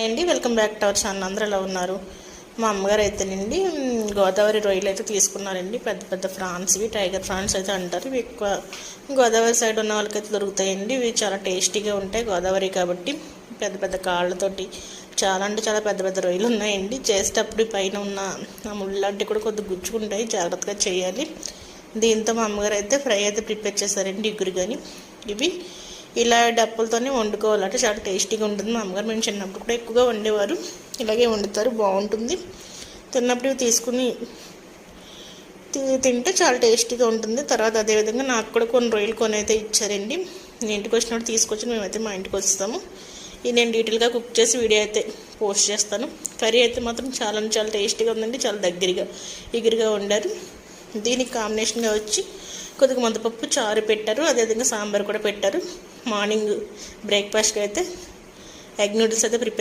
అండి welcome back to our channel. అందరూ ఎలా ఉన్నారు? మా అమ్మగారు అయితేనండి గోదావరి రొయ్యలు అయితే తీసుకున్నారండి. పెద్ద పెద్ద ఫ్రాన్స్, ఇవి టైగర్ ఫ్రాన్స్ అయితే అంటారు. ఇవి ఎక్కువ గోదావరి సైడ్ ఉన్న వాళ్ళకైతే దొరుకుతాయండి. ఇవి చాలా టేస్టీగా ఉంటాయి, గోదావరి కాబట్టి. పెద్ద పెద్ద కాళ్ళతోటి చాలా అంటే చాలా పెద్ద పెద్ద రొయ్యలు ఉన్నాయండి. చేసేటప్పుడు పైన ఉన్న ఆ ముళ్ళు లాంటివి కూడా కొద్దిగా గుచ్చుకుంటాయి, జాగ్రత్తగా చేయాలి. దీంతో మా అమ్మగారు అయితే ఫ్రై అయితే ప్రిపేర్ చేశారండి, ఇగురు కానీ. ఇవి ఇలా డప్పులతోనే వండుకోవాలంటే చాలా టేస్టీగా ఉంటుంది. మా అమ్మగారు మేము చిన్నప్పుడు కూడా ఎక్కువగా వండేవారు, ఇలాగే వండుతారు, బాగుంటుంది. తిన్నప్పుడు ఇవి తీసుకుని తింటే చాలా టేస్టీగా ఉంటుంది. తర్వాత అదేవిధంగా నాకు కూడా కొన్ని రొయ్యలు కొని అయితే ఇచ్చారండి. నేను ఇంటికి వచ్చినప్పుడు తీసుకొచ్చి మేమైతే మా ఇంటికి వస్తాము. ఇది నేను డీటెయిల్గా కుక్ చేసి వీడియో అయితే పోస్ట్ చేస్తాను. కర్రీ అయితే మాత్రం చాలా చాలా టేస్టీగా ఉందండి, చాలా దగ్గరగా ఎగురుగా వండారు. దీనికి కాంబినేషన్గా వచ్చి కొద్దిగా ముద్దపప్పు చారు పెట్టారు, అదేవిధంగా సాంబార్ కూడా పెట్టారు. మార్నింగ్ బ్రేక్ఫాస్ట్కి అయితే ఎగ్ నూడిల్స్ అయితే ప్రిపేర్